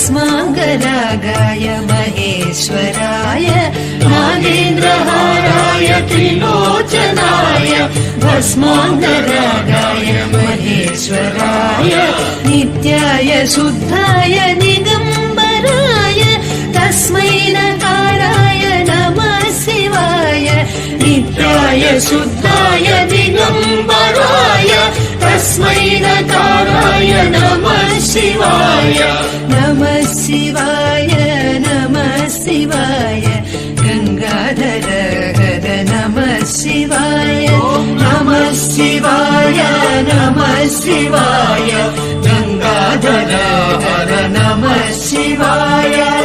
भस्माङ्गरागाय महेश्वराय नागेन्द्रहाराय त्रिलोचनाय भस्माङ्गरागाय महेश्वराय नित्याय शुद्धाय दिगम्बराय तस्मै नकाराय नमः शिवाय नित्याय शुद्धाय दिगम्बराय तस्मै नकाराय नमः शिवाय नमः शिवाय नमः शिवाय गंगाधर हर नमः शिवाय नमः शिवाय नमः शिवाय गंगाधर हर नमः शिवाय।